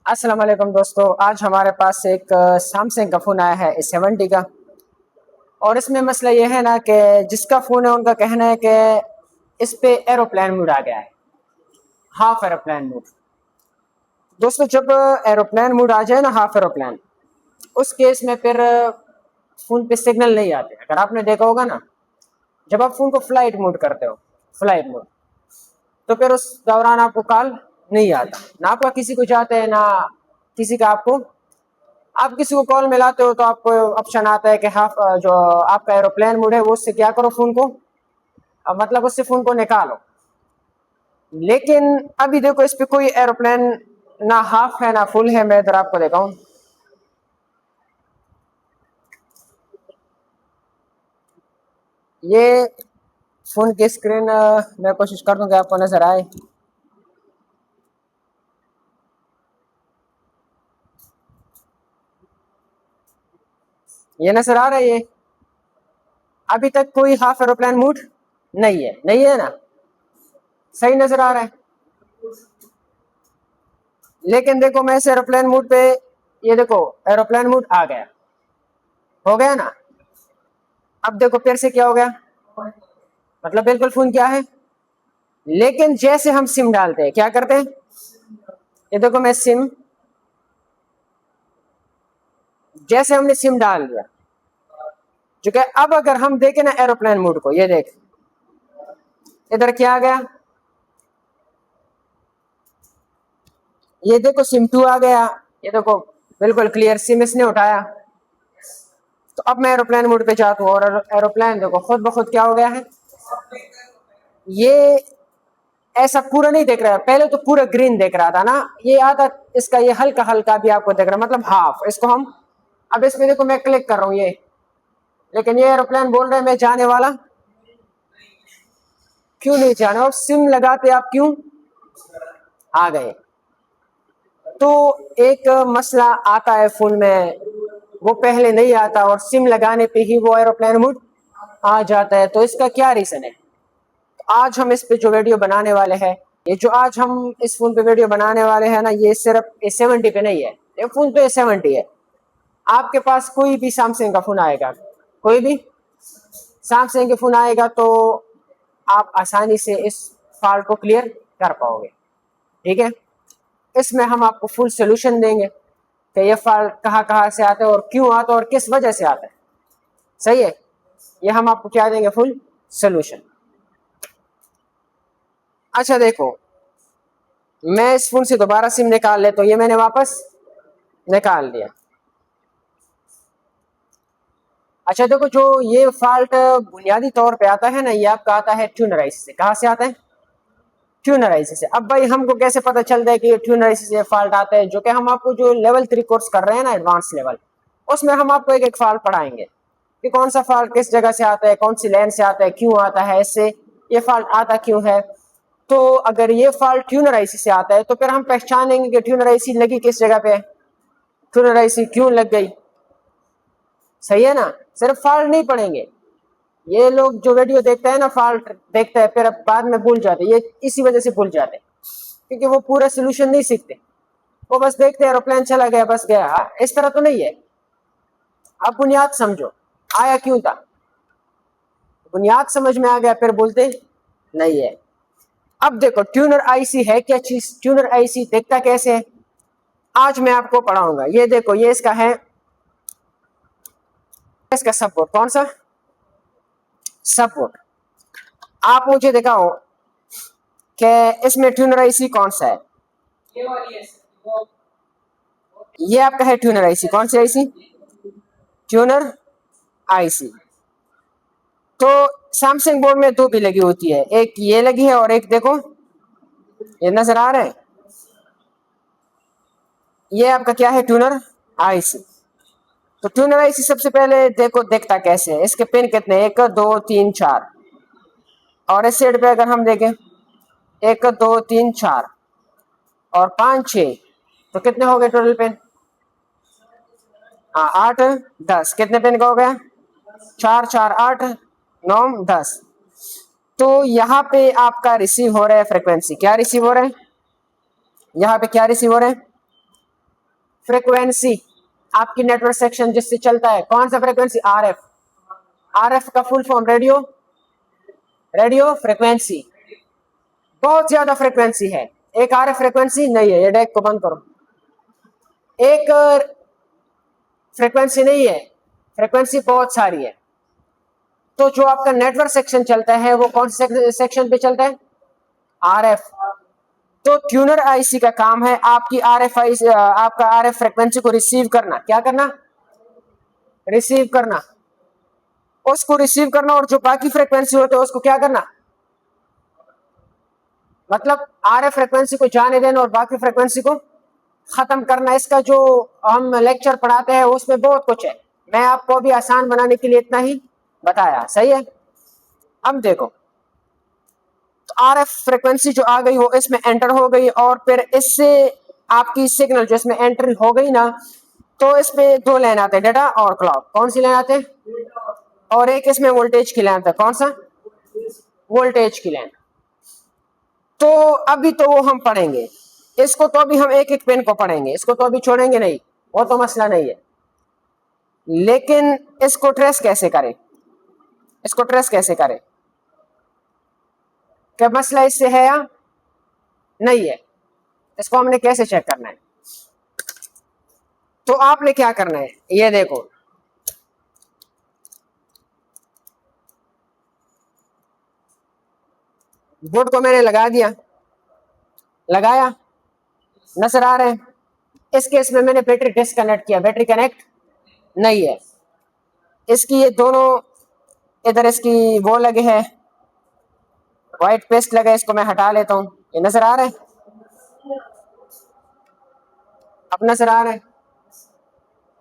अस्सलाम वालेकुम दोस्तों, आज हमारे पास एक सैमसंग का फ़ोन आया है A70 का। और इसमें मसला ये है ना कि जिसका फ़ोन है उनका कहना है कि इस पे एरोप्लेन मोड आ गया है, हाफ एरोप्लेन मोड। दोस्तों, जब एरोप्लेन मोड आ जाए ना, हाफ एरोप्लेन, उस केस में फिर फ़ोन पे सिग्नल नहीं आते। अगर आपने देखा होगा ना, जब आप फ़ोन को फ्लाइट मोड करते हो, फ्लाइट मोड, तो फिर उस दौरान आपको कॉल नहीं आता, ना आपका किसी को जाता है ना किसी का आपको। आप किसी को कॉल मिलाते हो तो आपको ऑप्शन आता है कि हाफ जो आपका एरोप्लेन मोड है वो उससे क्या करो, फोन को मतलब उससे फोन को निकालो। लेकिन अभी देखो, इस पे कोई एरोप्लेन ना हाफ है ना फुल है। मैं इधर आपको दिखाऊं, ये फोन की स्क्रीन मैं कोशिश कर दूं कि आपको नजर आए। ये नजर आ रहा है। ये अभी तक कोई हाफ एरोप्लेन मोड नहीं है, नहीं है ना, सही नजर आ रहा है। लेकिन देखो, मैं इस एरोप्लेन मोड पे, ये देखो एरोप्लेन मोड आ गया, हो गया ना। अब देखो फिर से क्या हो गया, मतलब बिल्कुल फोन क्या है। लेकिन जैसे हम सिम डालते हैं, क्या करते हैं, ये देखो मैं सिम, जैसे हमने सिम डाल दिया, जो कि अब अगर हम देखें ना एरोप्लेन मोड को, ये देख इधर क्या आ गया, ये देखो सिम 2 आ गया। ये देखो बिल्कुल क्लियर सिम इसने उठाया। तो अब मैं एरोप्लेन मोड पे जाता हूँ और एरोप्लेन देखो खुद ब खुद क्या हो गया है। ये ऐसा पूरा नहीं देख रहा है, पहले तो पूरा ग्रीन देख रहा था ना, ये आधा इसका ये हल्का हल्का भी आपको देख रहा है, मतलब हाफ। इसको हम अब इसमें देखो मैं क्लिक कर रहा हूँ ये, लेकिन ये एरोप्लेन बोल रहे हैं मैं जाने वाला। क्यों नहीं जाना, और सिम लगाते आप क्यों आ गए। तो एक मसला आता है फोन में, वो पहले नहीं आता और सिम लगाने पे ही वो एरोप्लेन मोड आ जाता है। तो इसका क्या रीजन है, आज हम इस पे जो वीडियो बनाने वाले हैं, ये जो आज हम इस फोन पे वीडियो बनाने वाले हैं ना, ये सिर्फ A70 पे नहीं है। ये फोन तो A70 है, आपके पास कोई भी सैमसंग का फोन आएगा, कोई भी सैमसंग के फोन आएगा तो आप आसानी से इस फॉल्ट को क्लियर कर पाओगे। ठीक है, इसमें हम आपको फुल सोल्यूशन देंगे कि ये फॉल्ट कहाँ कहाँ से आता है और क्यों आता है और किस वजह से आता है। सही है, ये हम आपको क्या देंगे, फुल सोल्यूशन। अच्छा देखो, मैं इस फोन से दोबारा सिम निकाल ले, तो ये मैंने वापस निकाल दिया। अच्छा देखो, जो ये फॉल्ट बुनियादी तौर पे आता है ना, ये आपका आता है ट्यूनर आईसी से। कहाँ से आता है, ट्यूनर आईसी से। अब भाई हमको कैसे पता चलता है कि ये ट्यूनर आईसी से फॉल्ट आता है, जो कि हम आपको जो लेवल 3 कोर्स कर रहे हैं ना, एडवांस लेवल, उसमें हम आपको एक एक फॉल्ट पढ़ाएंगे कि कौन सा फॉल्ट किस जगह से आता है, कौन सी लाइन से आता है, क्यों आता है, इससे ये फॉल्ट आता क्यों है। तो अगर ये फॉल्ट ट्यूनर आईसी से आता है तो फिर हम पहचानेंगे कि ट्यूनर आईसी लगी किस जगह पे है, ट्यूनर आईसी क्यों लग गई। सही है ना, सिर्फ फॉल्ट नहीं पढ़ेंगे। ये लोग जो वीडियो देखते हैं ना, फॉल्ट देखते हैं फिर अब बाद में भूल जाते, ये इसी वजह से भूल जाते, क्योंकि वो पूरा सोल्यूशन नहीं सीखते। वो बस देखते हैं एरोप्लेन चला गया बस गया। इस तरह तो नहीं है। अब बुनियाद समझो, आया क्यों था, बुनियाद समझ में आ गया फिर बोलते नहीं है। अब देखो ट्यूनर आईसी है क्या चीज, ट्यूनर आईसी देखता कैसे है, आज मैं आपको पढ़ाऊंगा। ये देखो, ये इसका है, इसका सपोर्ट, कौन सा सपोर्ट। आप मुझे दिखाओ कि इसमें ट्यूनर आईसी कौन सा है। ये आपका है ट्यूनर आईसी, कौन सी आईसी, ट्यूनर आईसी। तो सैमसंग बोर्ड में दो भी लगी होती है, एक ये लगी है और एक देखो ये नजर आ रहा है, ये आपका क्या है, ट्यूनर आईसी। तो ट्यूनर आईसी सबसे पहले देखो देखता कैसे है, इसके पिन कितने, 1 2 3 4, और इस साइड पे अगर हम देखें 1 2 3 4 और 5 6, तो कितने हो गए टोटल पिन, 8 10, कितने पिन का हो गया, 4 4 8 9 10। तो यहाँ पे आपका रिसीव हो रहा है फ्रिक्वेंसी, क्या रिसीव हो रहा है, यहाँ पे क्या रिसीव हो रहा है, फ्रीक्वेंसी आपकी नेटवर्क सेक्शन जिससे चलता है, कौन सा फ्रीक्वेंसी? आरएफ। आरएफ का फुल फॉर्म रेडियो फ्रीक्वेंसी। बहुत ज्यादा फ्रीक्वेंसी है, एक आरएफ फ्रीक्वेंसी नहीं है। ये डेक को बंद करो। एक फ्रीक्वेंसी नहीं है, फ्रीक्वेंसी बहुत सारी है। तो जो आपका नेटवर्क सेक्शन चलता है वो कौन से सेक्शन पे चलता है? आरएफ। तो ट्यूनर आईसी का काम है आपकी आपका आरएफ फ्रीक्वेंसी को रिसीव करना। क्या करना? रिसीव करना। उसको रिसीव करना, और जो बाकी फ्रीक्वेंसी होते हैं उसको क्या करना? मतलब आरएफ फ्रीक्वेंसी को जाने देना और बाकी फ्रीक्वेंसी को खत्म करना। इसका जो हम लेक्चर पढ़ाते हैं उसमें बहुत कुछ है, मैं आपको अभी आसान बनाने के लिए इतना ही बताया। सही है। अब देखो, तो आरएफ फ्रीक्वेंसी जो आ गई वो इसमें एंटर हो गई, और फिर इससे आपकी सिग्नल जो इसमें एंटर हो गई ना, तो इसमें दो लाइन आते हैं, डेटा और क्लॉक। कौन सी लाइन आते हैं? और एक इसमें वोल्टेज की लाइन आता है। कौन सा? वोल्टेज की लाइन। तो अभी तो वो हम पढ़ेंगे इसको, तो अभी हम एक एक पेन को पढ़ेंगे, इसको तो अभी छोड़ेंगे नहीं, वो तो मसला नहीं है। लेकिन इसको ट्रेस कैसे करें? इसको ट्रेस कैसे करें? क्या मसला इससे है या नहीं है? इसको हमने कैसे चेक करना है? तो आपने क्या करना है, ये देखो, बोर्ड को मैंने लगा दिया, लगाया, नजर आ रहे हैं। इस केस में मैंने बैटरी डिस्कनेक्ट किया, बैटरी कनेक्ट नहीं है। इसकी ये दोनों इधर इसकी वो लगे हैं, व्हाइट पेस्ट लगा है, इसको मैं हटा लेता हूँ। ये नजर आ रहा है? अब नजर आ रहा है?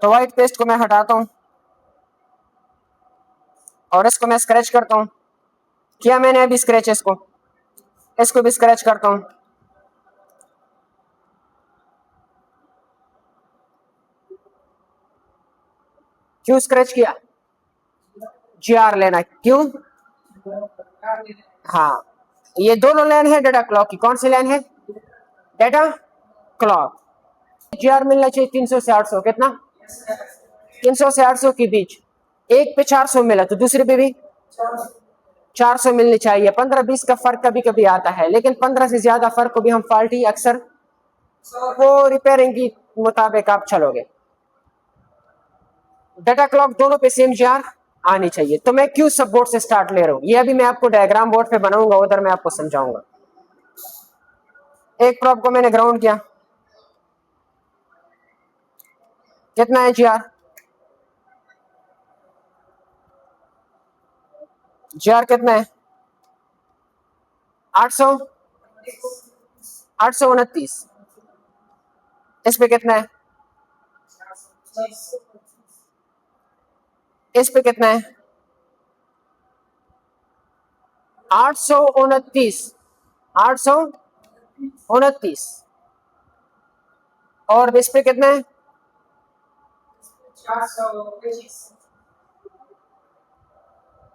तो व्हाइट पेस्ट को मैं हटाता हूँ और इसको मैं स्क्रैच करता हूँ। किया मैंने अभी स्क्रैच, इसको भी स्क्रैच करता हूँ। क्यों स्क्रैच किया? जीआर लेना क्यों? हाँ, ये दोनों लाइन है डेटा क्लॉक की। कौन सी लाइन है? Data clock. जीआर मिलना चाहिए 300 से 800। कितना? 300 से 800 के बीच। एक पे 400 मिला तो दूसरे पे भी 400 मिलनी चाहिए। 15-20 का फर्क कभी कभी आता है, लेकिन 15 से ज्यादा फर्क को भी हम फॉल्टी अक्सर वो रिपेयरिंग की मुताबिक आप चलोगे। डेटा क्लॉक दोनों पे सेम जीआर आनी चाहिए। तो मैं क्यों सब बोर्ड से स्टार्ट ले रहा हूँ, ये अभी मैं आपको डायग्राम बोर्ड पे बनाऊंगा, उधर मैं आपको समझाऊंगा। एक प्रॉब को मैंने ग्राउंड किया, कितना है जीआर? जीआर कितना है? 829। इस पे कितना है? इस पे कितना है? 829। 829। और इस पे कितना है? 425।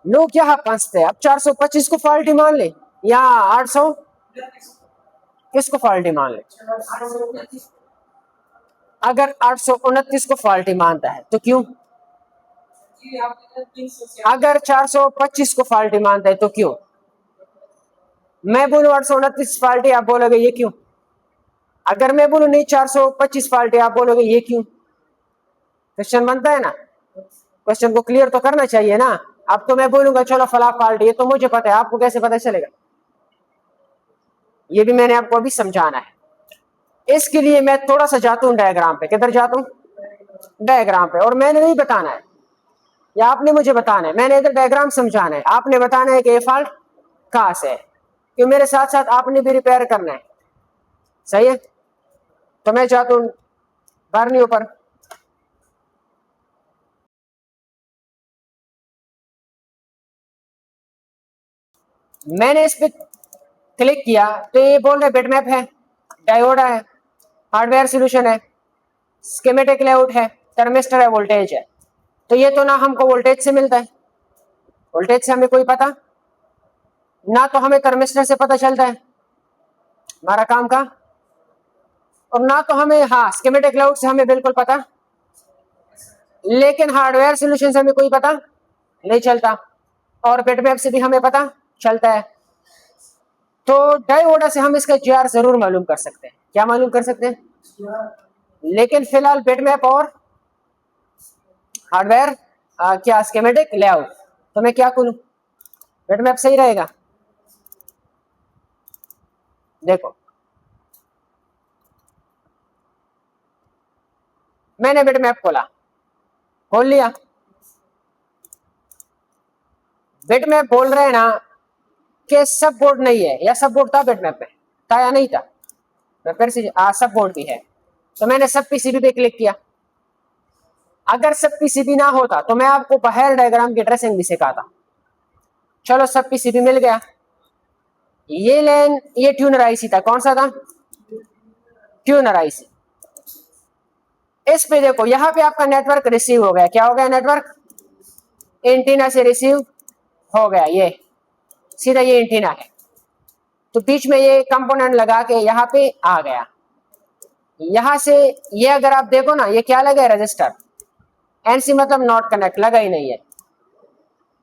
लोग यहाँ फंसते हैं। अब 425 को फॉल्टी मान ले या 800 किसको फॉल्टी मान ले? अगर 829 को फॉल्टी मानता है तो क्यों? अगर 425 को फॉल्टी मानता है तो क्यों? मैं बोलूं 829 फॉल्टी, आप बोलोगे ये क्यों? अगर मैं बोलूं नहीं 425 फॉल्टी, आप बोलोगे ये क्यों? क्वेश्चन बनता है ना, क्वेश्चन को क्लियर तो करना चाहिए ना। अब तो मैं बोलूंगा चलो फला फॉल्टी, ये तो मुझे पता है, आपको कैसे पता चलेगा? ये भी मैंने आपको अभी समझाना है। इसके लिए मैं थोड़ा सा जाता हूँ डायग्राम पे। किधर जाता हूँ? डायग्राम पे। और मैंने नहीं बताना है, या आपने मुझे बताना है। मैंने इधर डायग्राम समझाना है, आपने बताना है कि ये फॉल्ट कहां से है, कि मेरे साथ साथ आपने भी रिपेयर करना है। सही है। तो मैं चाहता हूं बर्नी ऊपर, मैंने इस पे क्लिक किया तो ये बोल रहे बिटमैप है, डायोड है, हार्डवेयर सॉल्यूशन है, स्कीमेटिक लेआउट है, थर्मिस्टर है, वोल्टेज है। तो ये तो ना हमको वोल्टेज से मिलता है, वोल्टेज से हमें कोई पता ना, तो हमें थर्मिस्टर से पता चलता है। हमारा काम का और ना तो हमें, हाँ, स्कीमेटिक लेआउट से हमें बिल्कुल पता, लेकिन हार्डवेयर सोल्यूशन से हमें कोई पता नहीं चलता, और बिटमैप से भी हमें पता चलता है। तो डायोडा से हम इसका जीआर जरूर मालूम कर सकते हैं। क्या मालूम कर सकते हैं? लेकिन फिलहाल बिटमैप और हार्डवेयर क्या स्कीमेटिक लेआउट, तो मैं क्या करूं? बिटमैप सही रहेगा। देखो मैंने बिटमैप खोल लिया। बिटमैप बोल रहे हैं ना कि सब बोर्ड नहीं है, या सब बोर्ड था बिटमैप में, था या नहीं था? मैं फिर से, सब बोर्ड भी है। तो मैंने सब पीसीबी पे क्लिक किया। अगर सब पीसीबी ना होता तो मैं आपको बाहर डायग्राम की ट्रेसिंग भी सिखाता। चलो सब पीसीबी मिल गया। ये लेन, ये ट्यूनर आईसी था, कौन सा था? Tuner IC. इस पे देखो, यहाँ पे आपका नेटवर्क रिसीव हो गया। क्या हो गया? नेटवर्क एंटीना से रिसीव हो गया। ये सीधा ये एंटीना है, तो बीच में ये कंपोनेंट लगा के यहाँ पे आ गया। यहाँ से ये अगर आप देखो ना, ये क्या लगा है? रजिस्टर। एनसी मतलब नॉट कनेक्ट, लगा ही नहीं है।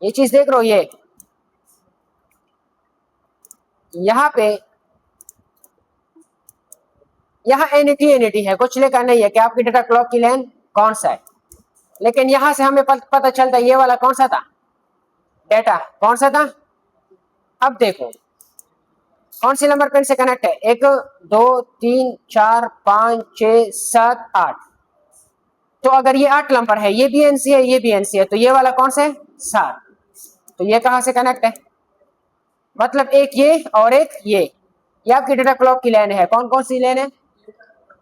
ये चीज देख लो, ये यहाँ पे, यहाँ एनईटी है, कुछ लिखा नहीं है कि आपकी डेटा क्लॉक की लेन कौन सा है। लेकिन यहां से हमें पता चलता है ये वाला कौन सा था, डेटा कौन सा था। अब देखो कौन सी नंबर पिन से कनेक्ट है? 1 2 3 4 5 6 7 8। तो अगर ये 8 नंबर है, ये भी एनसी है, ये भी एनसी है, तो ये वाला कौन सा है? 7। तो ये कहां से कनेक्ट है? मतलब एक ये और एक ये आपकी डेटा क्लॉक की लाइन है। कौन कौन सी लाइन है?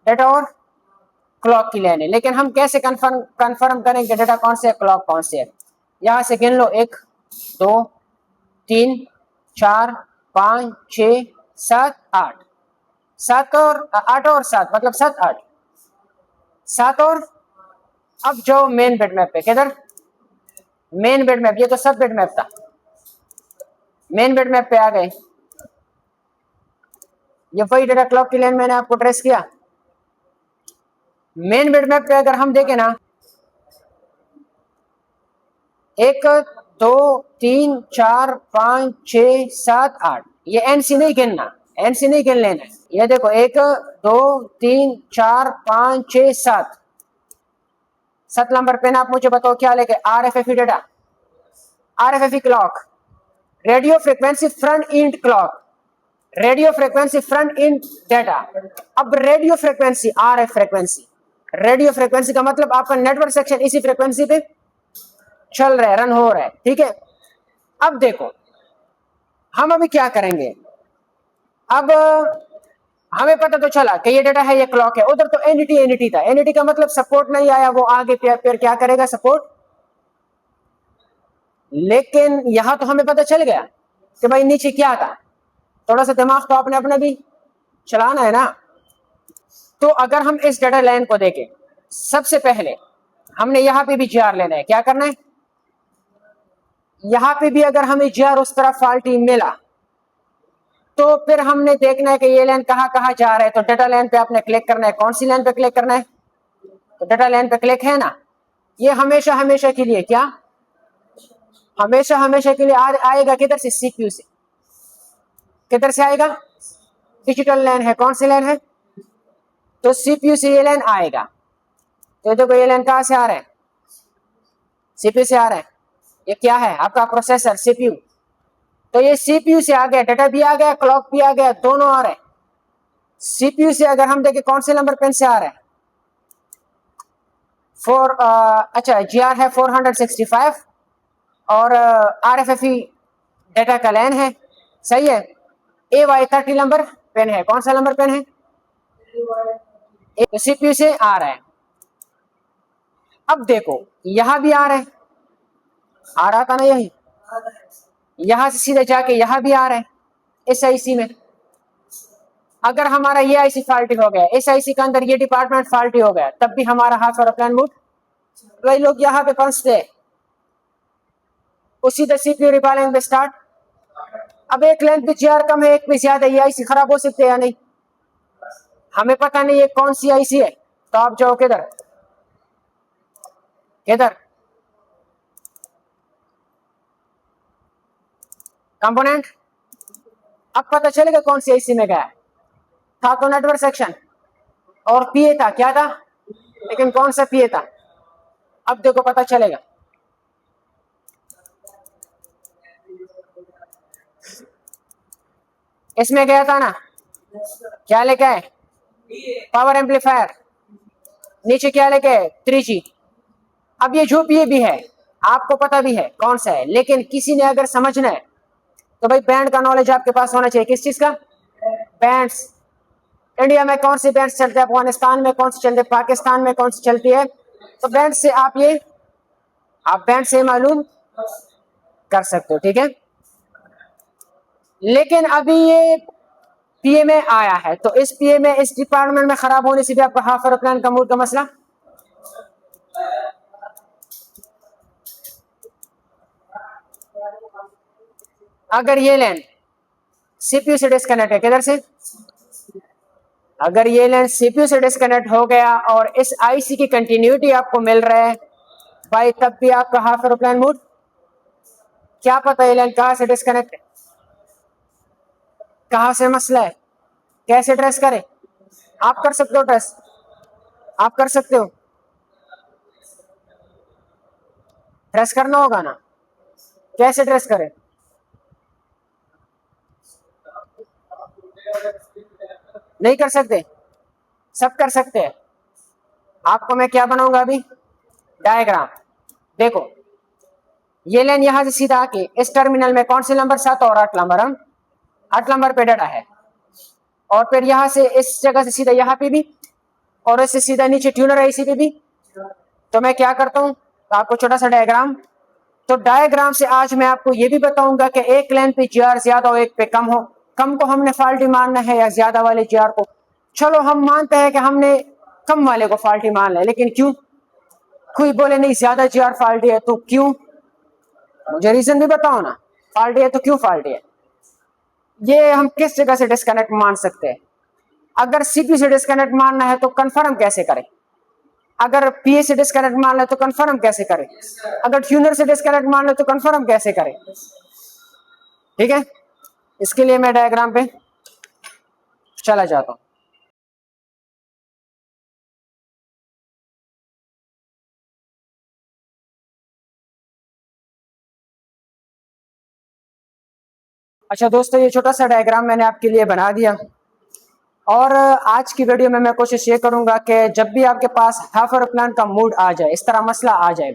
डेटा और क्लॉक की लाइन है। लेकिन हम कैसे कंफर्म करेंगे डेटा कौन से है, क्लॉक कौन से है? यहां से गिन लो, 1 2 3 4 5 6 7 8। 7 और 8 और 7 मतलब 7 8 7 और, अब जो मेन बिटमैप पे, किधर? मेन बिटमैप, ये तो सब बिटमैप था। मेन बिटमैप पे आ गए। ये वही डेटा क्लॉक की लाइन मैंने आपको ट्रेस किया। मेन बिटमैप पे अगर हम देखें ना, 1 2 3 4 5 6 7 8, ये एनसी नहीं गिनना, एनसी नहीं गिन लेना है। ये देखो 1 2 3 4 5 6 7, 7 नंबर पेन। आप मुझे बताओ क्या लेके? RFFE data, RFFE clock, radio frequency front end clock, radio frequency front end data. अब radio frequency, RF frequency, radio frequency का मतलब आपका नेटवर्क सेक्शन इसी फ्रीक्वेंसी पे चल रहा है, रन हो रहा है, ठीक है। अब देखो हम अभी क्या करेंगे। अब हमें पता तो चला कि ये डेटा है, ये क्लॉक है। उधर तो एनईटी था, एनईटी का मतलब सपोर्ट नहीं आया, वो आगे फिर क्या करेगा? सपोर्ट। लेकिन यहां तो हमें पता चल गया कि भाई नीचे क्या था। थोड़ा सा दिमाग तो आपने अपना भी चलाना है ना। तो अगर हम इस डेटा लाइन को देखें, सबसे पहले हमने यहां पे भी जीआर लेना है। क्या करना है? यहां पे भी अगर हमें जीआर उस तरफ फॉल्टी मिला, तो फिर हमने देखना है कि ये लाइन कहां कहां जा रहा है। तो डेटा लाइन पे आपने क्लिक करना है। कौन सी लाइन पे क्लिक करना है? तो डेटा लाइन पे क्लिक है ना। ये हमेशा हमेशा के लिए, क्या हमेशा हमेशा के लिए आएगा किधर से? सीपीयू से। किधर से आएगा? डिजिटल लाइन है, कौन सी लाइन है? तो सीपीयू से ये लाइन आएगा। तो देखो ये लाइन कहां से आ रहा है? सीपीयू से आ रहा है। ये क्या है? आपका प्रोसेसर, सीपीयू। तो ये सीपीयू से आ गया, डेटा भी आ गया, क्लॉक भी आ गया, दोनों आ रहे हैं। सीपीयू से अगर हम देखें कौन से नंबर पेन से आ रहा है? अच्छा, जीआर है 465 और आरएफएफई डेटा का लाइन है, सही है। AY30 नंबर पेन है। कौन सा नंबर पेन है? तो सीपीयू से आ रहा है। अब देखो यहां भी आ रहा है, आ रहा था ना, यही यहां से सीधे जाके यहां भी आ रहा है इस आईसी में। अगर हमारा ये आईसी फॉल्टी हो गया, इस आईसी के अंदर ये डिपार्टमेंट फॉल्टी हो गया, तब भी हमारा हाफ और प्लान मूड। कई लोग यहाँ पे फंसते हैं, उसी तरह सीपीयू रिबैलिंग में स्टार्ट। अब एक लेंथ पे जीआर कम है, एक पे ज्यादा, ये आईसी खराब हो सकते हैं या नहीं? हमें पता नहीं ये कौन सी आईसी है, तो आप जाओ किधर किधर, कंपोनेंट। अब पता चलेगा कौन सी आईसी में गया था, तो नेटवर्क सेक्शन और पीए था, क्या था, लेकिन कौन सा पीए था, अब देखो पता चलेगा। इसमें गया था ना, क्या लेके आए, पावर एम्पलीफायर, नीचे क्या लेके आए, 3G। अब ये जो पीए भी है आपको पता भी है कौन सा है, लेकिन किसी ने अगर समझना है तो भाई बैंड का नॉलेज आपके पास होना चाहिए। किस चीज का, बैंड्स। इंडिया में कौन सी बैंड चलते हैं, अफगानिस्तान में कौन सी चलती है, पाकिस्तान में कौन सी चलती है, तो बैंड से आप बैंड से मालूम कर सकते हो, ठीक है। लेकिन अभी ये पीए में आया है, तो इस पीए में इस डिपार्टमेंट में खराब होने से भी आपको हाफ एरोप्लेन का मूड का मसला। अगर ये लाइन सीपीयू से डिस्कनेक्ट है, किधर से, अगर ये लाइन सीपीयू से डिस्कनेक्ट हो गया और इस आईसी की कंटिन्यूटी आपको मिल रहा है भाई, तब भी आपका हाफ एरोप्लेन मूड, क्या पता ये लाइन कहां से डिस्कनेक्ट है, कहां से मसला है, कैसे ट्रेस करें। आप कर सकते हो ट्रेस, आप कर सकते हो, ट्रेस करना होगा ना, कैसे ट्रेस करें, नहीं कर सकते, सब कर सकते हैं। आपको मैं क्या बनाऊंगा अभी, डायग्राम। देखो ये लाइन यहां से सीधा आके इस टर्मिनल में कौन से नंबर 7 और 8 नंबर, हम 8 नंबर पे डटा है, और फिर यहां से इस जगह से सीधा यहाँ पे भी, और इससे सीधा नीचे ट्यूनर आईसी पे भी। तो मैं क्या करता हूँ, तो आपको छोटा सा डायग्राम, तो डायग्राम से आज मैं आपको ये भी बताऊंगा कि एक लाइन पे जीआर ज्यादा हो, एक पे कम हो, कम को हमने फॉल्टी मानना है या ज्यादा वाले जीआर को। चलो हम मानते हैं कि हमने कम वाले को फॉल्टी मानना है, लेकिन क्यों, कोई बोले नहीं ज्यादा जीआर फॉल्टी है, तो क्यों, मुझे रीजन भी बताओ ना, फॉल्टी है तो क्यों फॉल्टी है। ये हम किस जगह से डिस्कनेक्ट मान सकते हैं, अगर सीपी से डिस्कनेक्ट मानना है तो कंफर्म कैसे करें, अगर पीए से डिस्कनेक्ट मान ले तो कंफर्म कैसे करें, अगर ट्यूनर से डिस्कनेक्ट मान ले तो कंफर्म कैसे करें, ठीक है। इसके लिए मैं डायग्राम पे चला जाता हूं। अच्छा दोस्तों, ये छोटा सा डायग्राम मैंने आपके लिए बना दिया, और आज की वीडियो में मैं कोशिश ये करूंगा कि जब भी आपके पास हाफ एरोप्लेन का मूड आ जाए, इस तरह मसला आ जाए,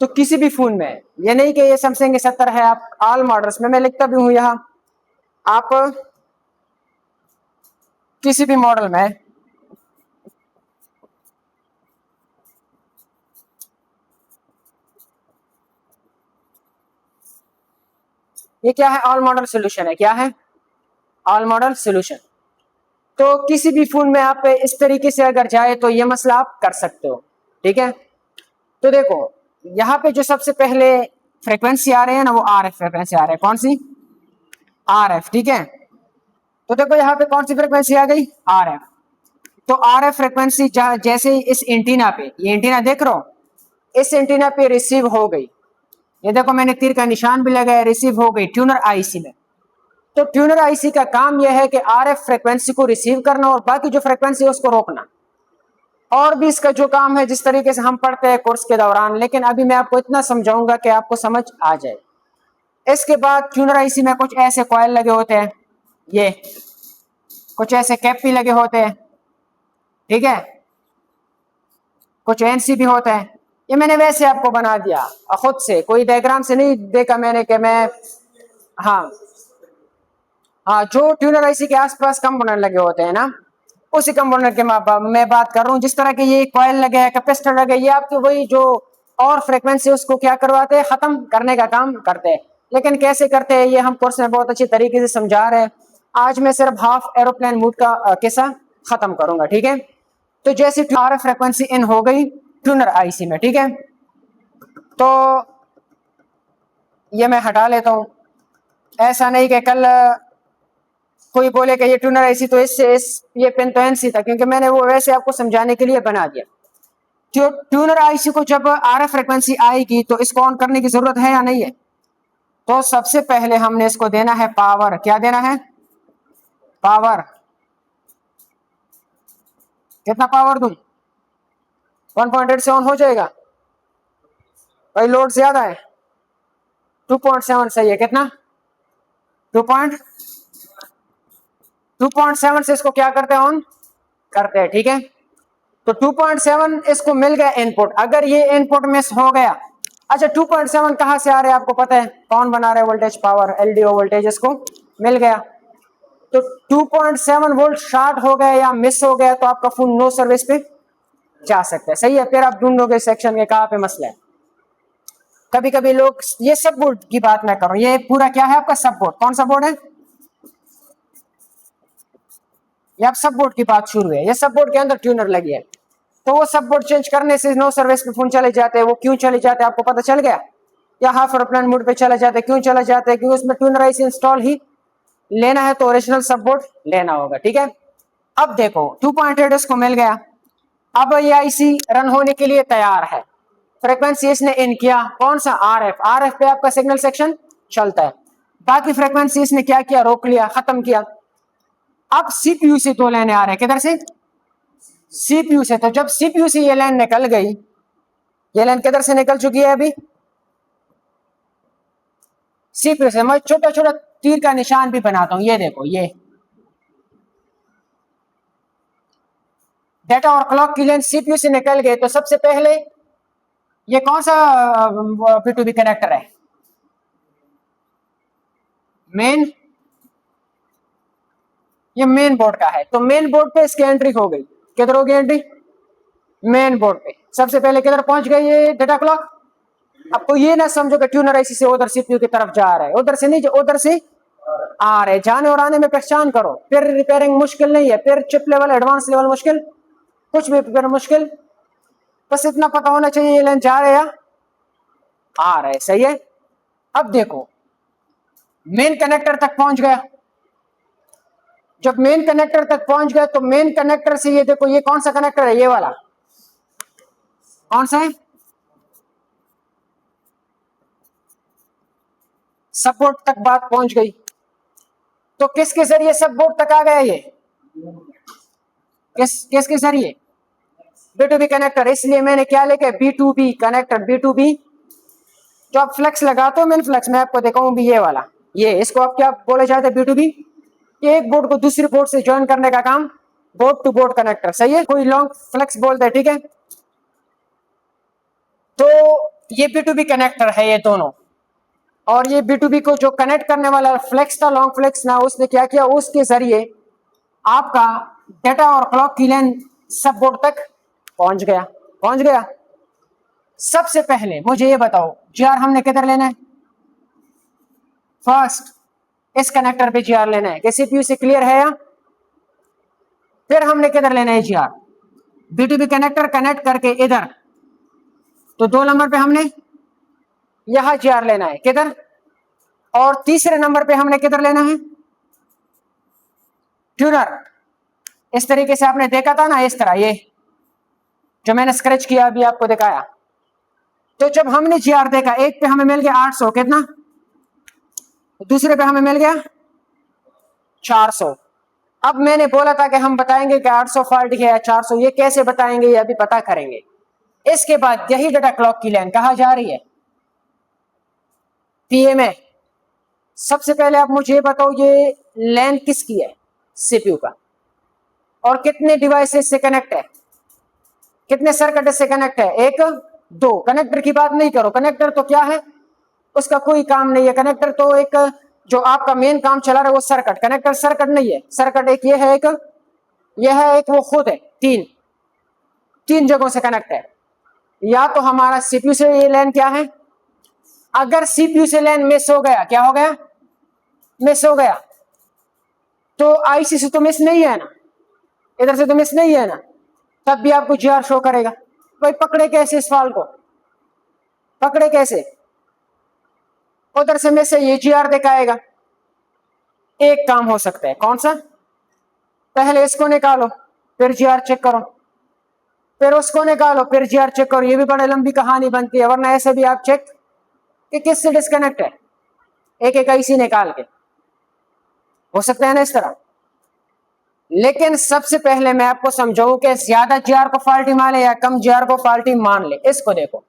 तो किसी भी फोन में, ये नहीं कि ये सैमसंग 70 है, आप ऑल मॉडल्स में, मैं लिखता भी हूं यहाँ, आप किसी भी मॉडल में, ये क्या है, ऑल मॉडल सोल्यूशन है, क्या है, ऑल मॉडल सोल्यूशन। तो किसी भी फोन में आप इस तरीके से अगर जाए तो ये मसला आप कर सकते हो, ठीक है। तो देखो यहाँ पे जो सबसे पहले फ्रीक्वेंसी आ रही है ना, वो आरएफ फ्रीक्वेंसी आ रही है, कौन सी, आरएफ, ठीक है। तो देखो यहाँ पे कौन सी फ्रीक्वेंसी आ गई, आरएफ। तो आरएफ फ्रीक्वेंसी जैसे इस एंटीना पे, ये एंटीना देख रहे हो, इस एंटीना पे रिसीव हो गई, ये देखो मैंने तीर का निशान भी लगाया, रिसीव हो गई ट्यूनर आईसी में। तो ट्यूनर आईसी का काम यह है कि आरएफ फ्रीक्वेंसी को रिसीव करना और बाकी जो फ्रीक्वेंसी है उसको रोकना, और भी इसका जो काम है जिस तरीके से हम पढ़ते हैं कोर्स के दौरान, लेकिन अभी मैं आपको इतना समझाऊंगा कि आपको समझ आ जाए। इसके बाद ट्यूनर आईसी में कुछ ऐसे कॉइल लगे होते हैं, ये कुछ ऐसे कैप भी लगे होते हैं, ठीक है, कुछ एनसी भी होता है। ये मैंने वैसे आपको बना दिया खुद से, कोई डायग्राम से नहीं देखा मैंने कि मैं, हाँ हाँ, जो ट्यूनर आईसी के आसपास कंपोनेंट लगे होते हैं ना, उसी कंपोनेंट के मैं बात कर रहा हूँ। जिस तरह के ये कॉइल लगे हैं, कैपेसिटर लगे, ये आपके वही जो और फ्रीक्वेंसी उसको क्या करवाते हैं, खत्म करने का काम करते हैं। लेकिन कैसे करते हैं ये हम कोर्स में बहुत अच्छी तरीके से समझा रहे हैं। आज मैं सिर्फ हाफ एरोप्लेन मूड का किस्सा खत्म करूंगा, ठीक है। तो जैसे आरएफ फ्रीक्वेंसी इन हो गई ट्यूनर आईसी में, ठीक है, तो ये मैं हटा लेता हूं। ऐसा नहीं कि कल कोई बोले कि ये ट्यूनर आईसी तो इससे ये पेन तो एनसी था, क्योंकि मैंने वो वैसे आपको समझाने के लिए बना दिया। जो ट्यूनर आईसी को जब आरएफ फ्रिक्वेंसी आएगी तो इसको ऑन करने की जरूरत है या नहीं है? तो सबसे पहले हमने इसको देना है पावर। क्या देना है? पावर। कितना पावर दूं? 1.8 से ऑन हो जाएगा भाई, लोड ज्यादा है। 2.7 सही है। कितना? 2.7 से इसको क्या करते हैं? ऑन करते हैं। ठीक है, तो 2.7 इसको मिल गया इनपुट। अगर ये इनपुट मिस हो गया, अच्छा 2.7 कहां से आ रहा है आपको पता है? कौन बना रहा है वोल्टेज? पावर, एलडीओ वोल्टेज इसको मिल गया। तो 2.7 वोल्ट शॉर्ट हो गया या मिस हो गया तो आपका फोन नो सर्विस पे जा सकता है। सही है, फिर आप ढूंढोगे सेक्शन के कहां पे मसला है। कभी कभी लोग, ये सब बोर्ड की बात मैं करूं, ये पूरा क्या है आपका? सब बोर्ड। कौन सा बोर्ड है? ये आप सब बोर्ड की बात शुरू है। ये सब बोर्ड के अंदर ट्यूनर लगी है, तो वो सब बोर्ड चेंज करने से नो सर्विस पे फोन चले जाते हैं। वो क्यों चले जाते हैं आपको पता चल गया? या हाफ एरोप्लेन मोड पे चले जाते हैं? क्यों चले जाते हैं? क्योंकि उसमें ट्यूनर आईसी इंस्टॉल ही लेना है, तो ओरिजिनल सब बोर्ड लेना होगा। ठीक है, अब देखो 2.8 इसको मिल गया। अब ये आईसी रन होने के लिए तैयार है। फ्रीक्वेंसी इसने इन किया, कौन सा? आरएफ। आरएफ पे आपका सिग्नल सेक्शन चलता है। बाकी फ्रीक्वेंसी इसने क्या किया? रोक लिया, खत्म किया। अब सीपीयू से दो लाइनें आ रहे हैं। किधर से? सीपीयू से। तो जब सीपीयू से ये लाइन निकल गई, ये लाइन किधर से निकल चुकी है अभी? सीपीयू से। मैं छोटा छोटा तीर का निशान भी बनाता हूं, ये देखो, ये डेटा और क्लॉक की लाइन सीपीयू से निकल गए। तो सबसे पहले ये कौन सा P2B कनेक्टर है? मेन। ये मेन बोर्ड का है, तो मेन बोर्ड पे इसकी एंट्री हो गई। किधर होगी एंट्री? मेन बोर्ड पे। सबसे पहले किधर पहुंच गई ये डेटा क्लॉक? आपको ये ना समझो कि ट्यूनर आईसी से उधर सीपीयू की तरफ जा रहा है, उधर से नहीं, उधर से आ रहे। जाने और आने में पहचान करो। फिर रिपेयरिंग मुश्किल नहीं है, फिर चिप लेवल एडवांस लेवल मुश्किल, कुछ भी फिर मुश्किल। बस इतना पता होना चाहिए ये लाइन जा रहे या आ रहे। सही है, अब देखो मेन कनेक्टर तक पहुंच गया। जब मेन कनेक्टर तक पहुंच गया तो मेन कनेक्टर से ये देखो, ये कौन सा कनेक्टर है? ये वाला कौन सा है? सब बोर्ड तक बात पहुंच गई। तो किसके जरिए सब बोर्ड तक आ गया? ये किसके जरिए? B2B connector. इसलिए मैंने क्या लेके B2B कनेक्टर। B2B जो आप फ्लेक्स लगाते हो, मेन फ्लेक्स, मैं आपको दिखाऊं भी ये वाला, ये इसको आप क्या बोले जाते हैं? B2B। ये एक बोर्ड को दूसरी बोर्ड से ज्वाइन करने का काम, बोर्ड टू बोर्ड कनेक्टर। सही है, कोई लॉन्ग फ्लेक्स बोलते हैं। ठीक है, तो ये B2B कनेक्टर है ये दोनों। और ये B2B को जो कनेक्ट करने वाला फ्लेक्स था, लॉन्ग फ्लेक्स ना, उसने क्या किया? उसके जरिए आपका डेटा और क्लॉक की लाइन सब बोर्ड तक पहुंच गया। पहुंच गया। सबसे पहले मुझे ये बताओ, जीआर हमने किधर लेना है? फर्स्ट इस कनेक्टर पे जीआर लेना है। सीपीयू से क्लियर है या? फिर हमने किधर लेना है जीआर? B2B कनेक्टर कनेक्ट करके इधर, तो 2 नंबर पे हमने यहां जीआर लेना है। किधर? और तीसरे नंबर पे हमने किधर लेना है? ट्यूनर। इस तरीके से आपने देखा था ना, इस तरह, ये जो मैंने स्क्रैच किया अभी आपको दिखाया। तो जब हमने जीआर देखा, एक पे हमें मिल गया 800, कितना? दूसरे पे हमें मिल गया 400। अब मैंने बोला था कि हम बताएंगे कि 800 फॉल्ट है या 400, ये कैसे बताएंगे ये अभी पता करेंगे। इसके बाद यही डेटा क्लॉक की लाइन कहां जा रही है? पीए में। सबसे पहले आप मुझे बताओ ये लाइन किसकी है? सीपीयू का। और कितने डिवाइसेस से कनेक्ट है? कितने सर्किट से कनेक्ट है? 1 2। कनेक्टर की बात नहीं करो, कनेक्टर तो क्या है, उसका कोई काम नहीं है। कनेक्टर तो एक जो आपका मेन काम चला रहा है वो सर्किट। कनेक्टर सर्किट नहीं है। सर्किट एक ये है, एक ये है, एक वो खुद है। तीन जगहों से कनेक्ट है। या तो हमारा सीपीयू से ये लाइन क्या है? अगर सीपीयू से लाइन मिस हो गया, क्या हो गया? मिस हो गया, तो आईसी से तो मिस नहीं है ना, इधर से तो मिस नहीं है ना, तब भी आपको जीआर शो करेगा। भाई पकड़े कैसे इस फाल्ट को? पकड़े कैसे? उधर से मिस है, ये जीआर दिखाएगा। एक काम हो सकता है, कौन सा? पहले इसको निकालो फिर जीआर चेक करो, फिर उसको निकालो फिर जीआर चेक करो, ये भी बड़ी लंबी कहानी बनती है। वरना ऐसे भी आप चेक कि किससे डिस्कनेक्ट है, एक एक आईसी निकाल के हो सकता है ना इस तरह। लेकिन सबसे पहले मैं आपको समझाऊं कि ज्यादा जीआर को फॉल्टी मान ले या कम जीआर को फॉल्टी मान ले। इसको देखो,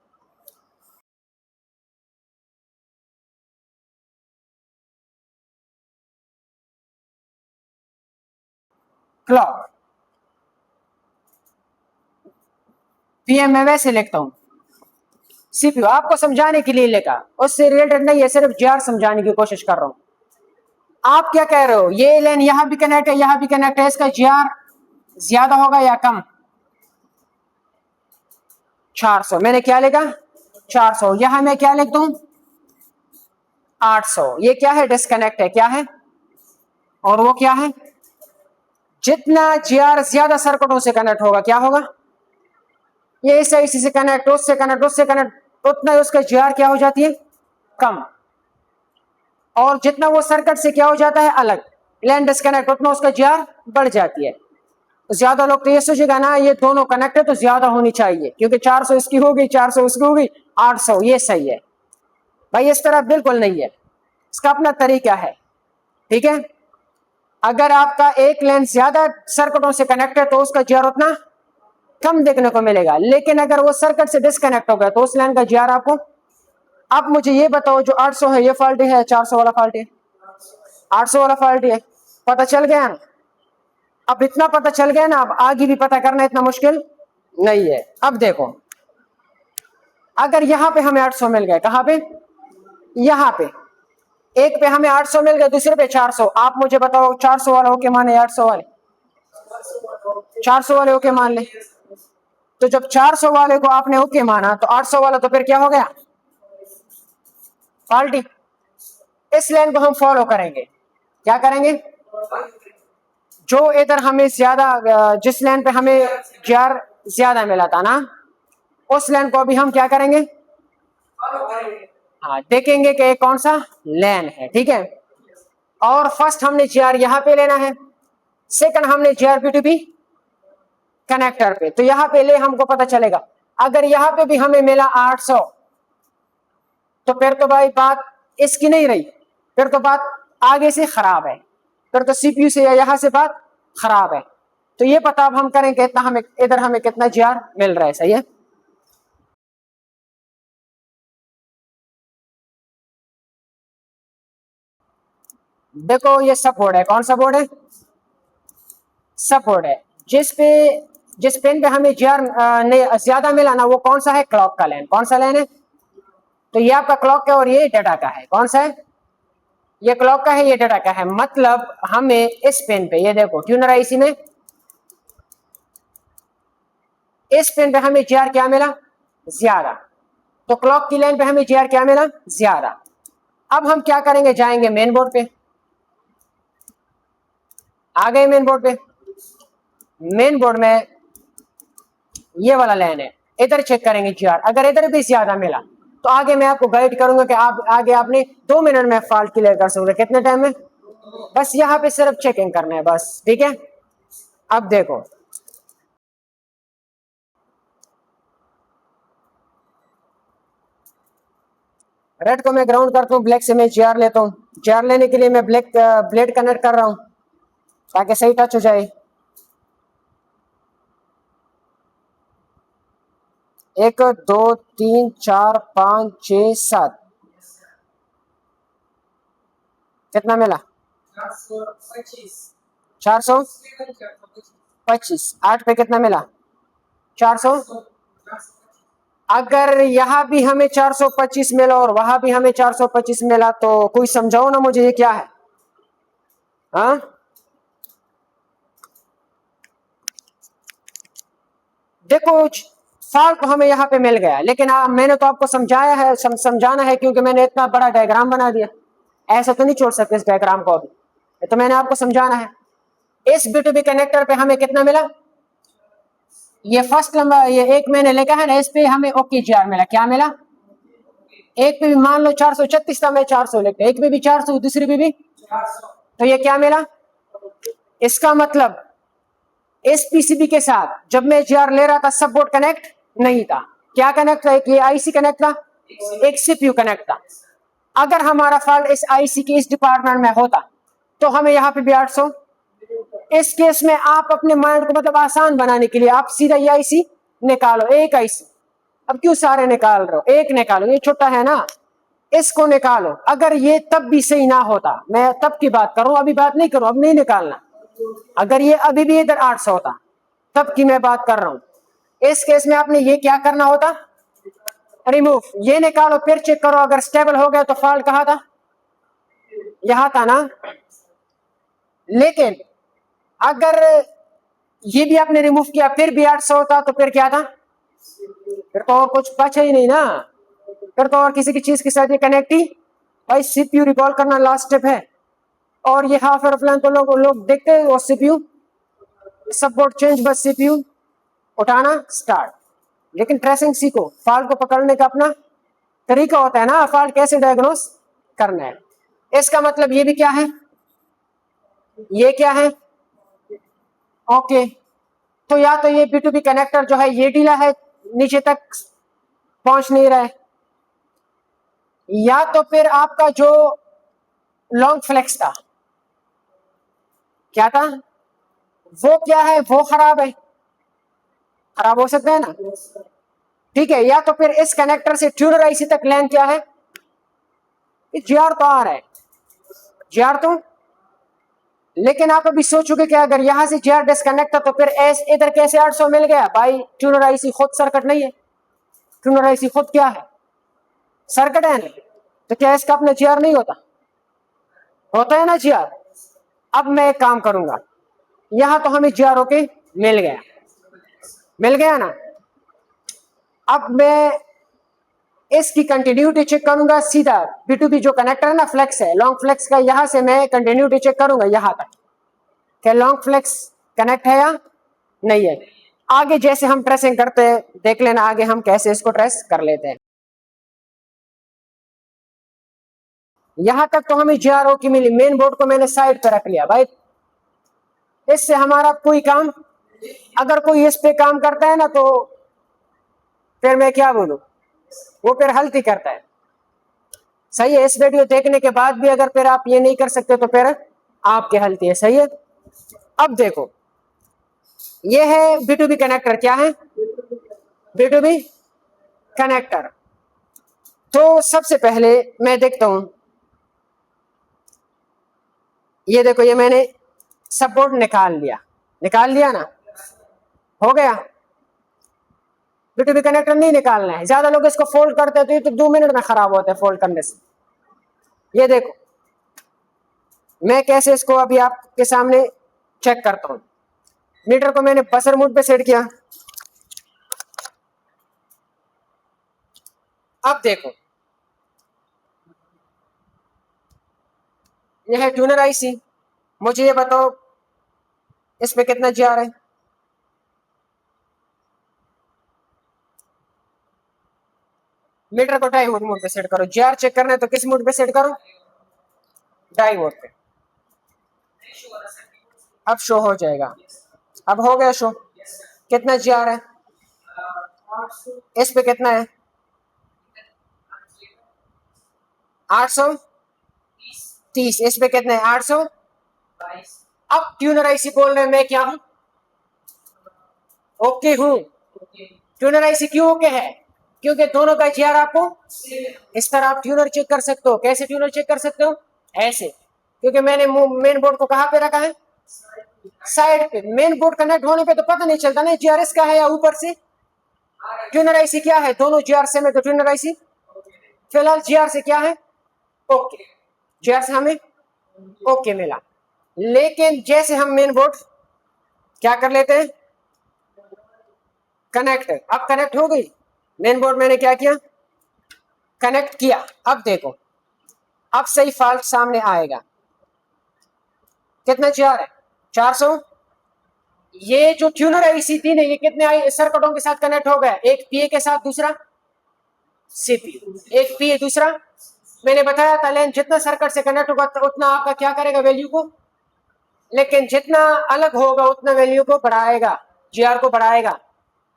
क्लॉक पीएम मैं वैसे लिखता हूं, सीपीयू आपको समझाने के लिए लिखा, उससे रिलेटेड नहीं है, सिर्फ जीआर समझाने की कोशिश कर रहा हूं। आप क्या कह रहे हो, ये लाइन यहां भी कनेक्ट है यहां भी कनेक्ट है, इसका जीआर ज्यादा होगा या कम? 400 मैंने क्या लिखा, 400। यहां मैं क्या लिख दूं, 800। ये क्या है, डिस्कनेक्ट है, क्या है, और वो क्या है? जितना जीआर ज्यादा सर्किटों से कनेक्ट होगा क्या होगा, ये इस आईसी से कनेक्ट, उससे कनेक्ट, उससे कनेक्ट, उतना उसका जीआर क्या हो जाती है, कम। और जितना वो सर्किट से क्या हो जाता है, अलग, लैन डिस्कनेक्ट, उतना उसका जीआर बढ़ जाती है। ज्यादा लोग तो ये सोचेगा ना ये दोनों कनेक्ट है तो ज्यादा होनी चाहिए, क्योंकि 400 इसकी होगी 400 उसकी होगी 800, ये सही है भाई। इस तरह बिल्कुल नहीं है, इसका अपना तरीका है, ठीक है। अगर आपका एक लेन ज्यादा सर्किटों से कनेक्ट है तो उसका जीआर उतना कम देखने को मिलेगा, लेकिन अगर वो सर्किट से डिस्कनेक्ट हो गया तो उस लेन का जीआर आपको। अब मुझे ये बताओ, जो 800 है ये फॉल्टी है, 400 वाला फॉल्टी है? 800 वाला फॉल्टी है, पता चल गया ना? अब इतना पता चल गया ना, अब आगे भी पता करना इतना मुश्किल नहीं है। अब देखो, अगर यहां पे हमें 800 मिल गए, कहां पे, यहां पे, एक पे हमें 800 मिल गए, दूसरे पे 400, आप मुझे बताओ 400 वाला ओके माने, 800 वाले, 400 वाले ओके मान ले। तो जब 400 वाले को आपने ओके माना तो 800 वाला तो फिर क्या हो गया, फॉल्टी। इस लाइन को हम फॉलो करेंगे, क्या करेंगे, जो इधर हमें ज्यादा, जिस लाइन पे हमें जीआर ज्यादा मिला था ना, उस लाइन को अभी हम क्या करेंगे, हाँ देखेंगे कि कौन सा लाइन है, ठीक है। और फर्स्ट हमने जीआर यहां पे लेना है, सेकंड हमने जीआर P2P कनेक्टर पे, तो यहां पे ले हमको पता चलेगा। अगर यहां पे भी हमें मिला 800 तो फिर तो भाई बात इसकी नहीं रही, फिर तो बात आगे से खराब है, फिर तो सीपीयू से या यहां से बात खराब है। तो ये पता अब हम करेंगे इतना हमें इधर हमें कितना जीआर मिल रहा है, सही है। देखो ये सब बोर्ड है, कौन सा बोर्ड है, सब बोर्ड है। जिस पेन पे हमें जीआर ज्यादा मिला ना, वो कौन सा है, क्लॉक का लाइन, कौन सा लाइन है, तो ये आपका क्लॉक का और ये डाटा का है, कौन सा है, ये क्लॉक का है ये डाटा का है। मतलब हमें इस पेन पे, ये देखो ट्यूनर आईसी में इस पेन पे हमें जीआर क्या मिला, ज्यादा, तो क्लॉक की लाइन पे हमें जीआर क्या मिला, ज्यादा। अब हम क्या करेंगे, जाएंगे मेन बोर्ड पे, आ गए मेन बोर्ड पे। मेन बोर्ड में ये वाला लाइन है, इधर चेक करेंगे जीआर, अगर इधर भी ज्यादा मिला तो आगे मैं आपको गाइड करूंगा कि आप आगे आपने 2 मिनट में फॉल्ट क्लियर कर सकते, कितने टाइम में, बस यहाँ पे सिर्फ चेकिंग करना है बस, ठीक है। अब देखो रेड को मैं ग्राउंड करता हूँ, ब्लैक से मैं जीआर लेता हूँ। जीआर लेने के लिए मैं ब्लैक ब्लेड कनेक्ट कर रहा हूँ ताकि सही टच हो जाए। 1 2 3 4 5 6 7, कितना मिला, 425। 8 पे कितना मिला, 400। अगर यहाँ भी हमें 425 मिला और वहां भी हमें 425 मिला तो कोई समझाओ ना मुझे ये क्या है, हाँ। देखो फॉल्ट तो हमें यहाँ पे मिल गया, लेकिन मैंने तो आपको समझाया है, समझाना है, क्योंकि मैंने इतना बड़ा डायग्राम बना दिया, ऐसा तो नहीं छोड़ सकते इस डायग्राम को अभी, तो मैंने आपको समझाना है। इस B2B कनेक्टर पे हमें कितना मिला, ये फर्स्ट नंबर, ये एक मैंने लिखा है ना, इस पे हमें ओके जीआर मिला, क्या मिला, एक पे भी मान लो 436 था, मैं 400 लिखता, एक पे भी 400, दूसरे पे भी तो ये क्या मिला, इसका मतलब इस पीसीबी के साथ जब मैं जीआर ले रहा था सब बोर्ड कनेक्ट नहीं था, क्या कनेक्ट था, एक ये आईसी कनेक्ट था, एक सीपीयू कनेक्ट था। अगर हमारा फॉल्ट इस आईसी के इस डिपार्टमेंट में होता तो हमें यहाँ पे भी 800। इस केस में आप अपने माइंड को मतलब आसान बनाने के लिए आप सीधा ये आईसी निकालो, एक आईसी, अब क्यों सारे निकाल रहे हो, एक निकालो, ये छोटा है ना, इसको निकालो। अगर ये तब भी सही ना होता, मैं तब की बात करूं, अभी बात नहीं करूं, अब नहीं निकालना, अगर ये अभी भी इधर 800 होता तब की मैं बात कर रहा हूं। इस केस में आपने ये क्या करना होता, रिमूव, ये निकालो, फिर चेक करो, अगर स्टेबल हो गया तो फॉल्ट कहाँ था, यहां था ना। लेकिन अगर ये भी आपने रिमूव किया फिर भी 800 होता तो फिर क्या था, फिर तो और कुछ बचा ही नहीं ना, फिर तो और किसी की चीज के साथ ये कनेक्ट ही, भाई सीपीयू रिकॉल करना लास्ट स्टेप है। और ये हाफ एयरप्लेन तो लोग देखते हैं, वो सीपीयू सब बोर्ड चेंज, बस सीपीयू उठाना स्टार्ट। लेकिन ट्रेसिंग सीखो, फॉल्ट को पकड़ने का अपना तरीका होता है ना, फॉल्ट कैसे डायग्नोस करना है। इसका मतलब ये भी क्या है, ये क्या है, ओके। तो या तो ये B2B कनेक्टर जो है ये ढीला है, नीचे तक पहुंच नहीं रहा है, या तो फिर आपका जो लॉन्ग फ्लेक्स था, क्या था, वो क्या है, वो खराब है, खराब हो सकता है ना, ठीक है। या तो फिर इस कनेक्टर से ट्यूनर आईसी तक लाइन क्या है, जीआर तो आ रहा है, जीआर तो, लेकिन आप अभी सोचोगे कि अगर यहां से जीआर डिस्कनेक्ट था तो फिर एस इधर कैसे 800 मिल गया, भाई ट्यूनर आईसी खुद सर्किट नहीं है, ट्यूनर आईसी खुद क्या है, सर्किट है नहीं, तो क्या इसका अपना जीआर नहीं होता, होता है ना जीआर। अब मैं एक काम करूंगा, यहां तो हमें जीआर ओके मिल गया, मिल गया ना। अब मैं इसकी कंटिन्यूटी चेक करूंगा सीधा, B2B जो कनेक्टर है ना, फ्लेक्स है, लॉन्ग फ्लेक्स का, यहां से मैं कंटिन्यूटी चेक करूंगा यहां तक, क्या लॉन्ग फ्लेक्स कनेक्ट है या नहीं है। आगे जैसे हम ट्रेसिंग करते हैं देख लेना, आगे हम कैसे इसको ट्रेस कर लेते हैं। यहां तक तो हमें जीआरओ की मिली, मेन बोर्ड को मैंने साइड पे रख लिया भाई, इससे हमारा कोई काम, अगर कोई इस पे काम करता है ना तो फिर मैं क्या बोलूं, वो फिर हल्ती करता है। सही है, इस वीडियो देखने के बाद भी अगर फिर आप ये नहीं कर सकते तो फिर आपकी हल्ती है, सही है। अब देखो ये है B2B कनेक्टर, क्या है B2B कनेक्टर। तो सबसे पहले मैं देखता हूं, ये देखो ये मैंने सब बोर्ड निकाल लिया ना, हो गया। B2B कनेक्टर नहीं निकालना है, ज्यादा लोग इसको फोल्ड करते हैं तो ये तो 2 मिनट में खराब होता है फोल्ड करने से। ये देखो मैं कैसे इसको अभी आपके सामने चेक करता हूं। मीटर को मैंने बसर मोड पे सेट किया, अब देखो यह है ट्यूनर आईसी, मुझे ये बताओ इस पे कितना जीआर है, मीटर को 2.5 वोल्ट मोड पे सेट करो। जीआर चेक करना है तो किस मोड पे सेट करो, 2.5 वोल्ट पे। अब शो हो जाएगा, अब हो गया शो, कितना जीआर है, इस पे कितना है 830, इस पे कितना है 800। अब ट्यूनर आईसी बोल रहे हैं मैं क्या हूं, ओके हूं। ट्यूनर आईसी क्यों ओके है, क्योंकि दोनों का जीआर आपको इस तरह आप ट्यूनर चेक कर सकते हो। कैसे ट्यूनर चेक कर सकते हो, ऐसे, क्योंकि मैंने मेन बोर्ड को कहां पे रखा है, साइड पे। मेन बोर्ड कनेक्ट होने पे तो पता नहीं चलता ना जीआरएस का है या ऊपर से। ट्यूनर आईसी क्या है, दोनों जीआर से में, तो ट्यूनर आईसी फिलहाल जीआर से क्या है ओके, जीआर से हमें ओके मिला। लेकिन जैसे हम मेन बोर्ड क्या कर लेते हैं, कनेक्ट, अब कनेक्ट हो गई मेन बोर्ड, मैंने क्या किया कनेक्ट किया। अब देखो अब सही फॉल्ट सामने आएगा, कितना जीआर है 400। ये जो ट्यूनर आईसी थी ना, ये कितने सर्किटों के साथ कनेक्ट हो गया, एक पीए के साथ, दूसरा सीपीयू, एक पीए दूसरा मैंने बताया था लेन जितना सर्किट से कनेक्ट होगा उतना आपका क्या करेगा वैल्यू को, लेकिन जितना अलग होगा उतना वैल्यू को बढ़ाएगा, जीआर को बढ़ाएगा।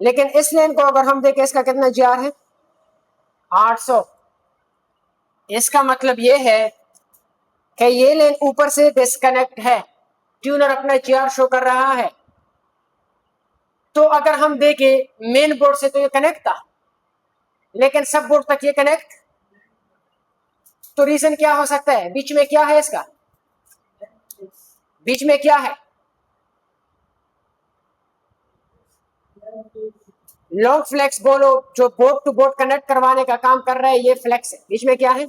लेकिन इस लेन को अगर हम देखें इसका कितना जीआर है 800। इसका मतलब ये है कि ये लेन ऊपर से डिस्कनेक्ट है, ट्यूनर अपना जीआर शो कर रहा है। तो अगर हम देखें मेन बोर्ड से तो ये कनेक्ट था, लेकिन सब बोर्ड तक ये कनेक्ट, तो रीजन क्या हो सकता है, बीच में क्या है इसका, बीच में क्या है, लॉन्ग फ्लेक्स बोलो, जो बोर्ड टू बोर्ड कनेक्ट करवाने का काम कर रहा है ये फ्लेक्स है, बीच में क्या है,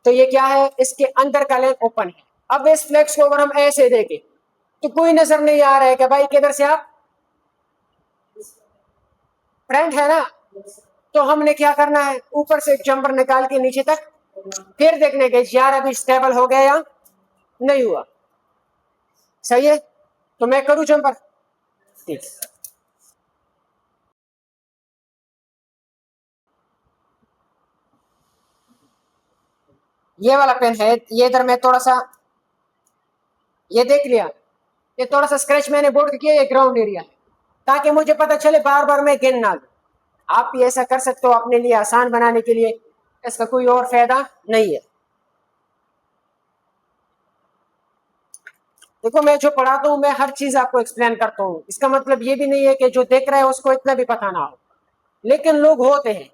तो ये क्या है, इसके अंदर का लेन ओपन है। अब इस फ्लेक्स को अगर हम ऐसे देखें तो कोई नजर नहीं आ रहा है कि भाई किधर से आप फ्रंट है ना, तो हमने क्या करना है, ऊपर से जंपर निकाल के नीचे तक फिर देखने के यार अभी स्टेबल हो गया या नहीं हुआ। सही है, तो मैं करूं जंपर, ठीक। ये वाला पेन है, ये इधर मैं थोड़ा सा ये देख लिया, ये थोड़ा सा स्क्रैच मैंने बोर्ड किया, ये ग्राउंड एरिया, ताकि मुझे पता चले बार बार मैं गिन ना लूं। आप भी ऐसा कर सकते हो अपने लिए आसान बनाने के लिए, इसका कोई और फायदा नहीं है। देखो मैं जो पढ़ाता हूँ मैं हर चीज आपको एक्सप्लेन करता हूँ, इसका मतलब ये भी नहीं है कि जो देख रहा है उसको इतना भी पता ना हो, लेकिन लोग होते हैं,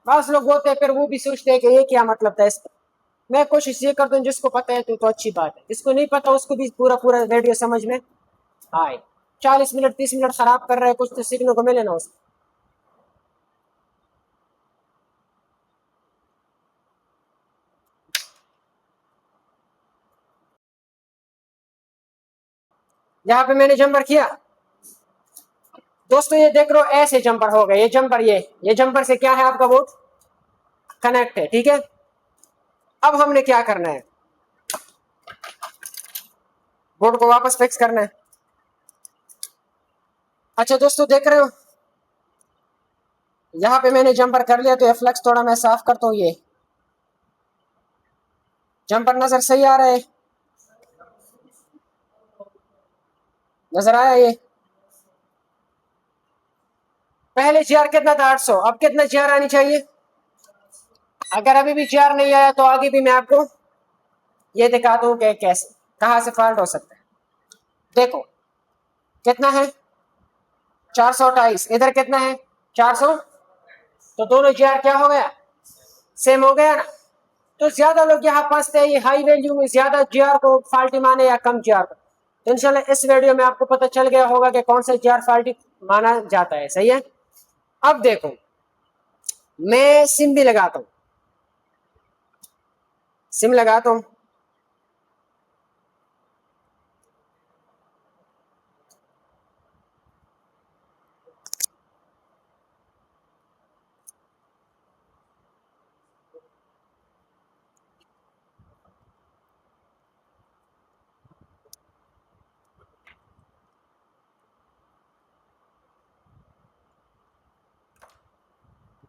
बस लोग होते हैं फिर वो भी सोचते हैं कि ये क्या मतलब था इसका। मैं कोशिश ये करता हूँ जिसको पता है तो अच्छी बात है, जिसको नहीं पता उसको भी पूरा पूरा वीडियो समझ में आए। 40 मिनट 30 मिनट खराब कर रहे हैं, कुछ तो सीखने को मिले ना उसको। यहाँ पे मैंने जंपर किया दोस्तों, ये देख लो ऐसे जंपर हो गए, ये जंपर ये जंपर से क्या है आपका बोर्ड कनेक्ट है, ठीक है। अब हमने क्या करना है, बोर्ड को वापस फिक्स करना है। अच्छा दोस्तों देख रहे हो, यहाँ पे मैंने जंपर कर लिया, तो ये फ्लक्स थोड़ा मैं साफ करता हूँ। ये जंपर नजर सही आ रहा है, नजर आया ये, पहले जीआर कितना था 800, अब कितना जीआर आनी चाहिए। अगर अभी भी जीआर नहीं आया तो आगे भी मैं आपको ये दिखाता हूँ कि कैसे कहाँ से फॉल्ट हो सकता है। देखो कितना है 428, इधर कितना है 400, तो दोनों जीआर क्या हो गया, सेम हो गया ना। तो ज्यादा लोग यहाँ फंसते हैं, ये हाई वैल्यू में ज्यादा जीआर को फाल्टी माने या कम जीआर को। तो इंशाल्लाह इस वीडियो में आपको पता चल गया होगा कि कौन सा जीआर फाल्टी माना जाता है, सही है। अब देखो मैं सिम भी लगाता हूँ, सिम लगाता हूँ,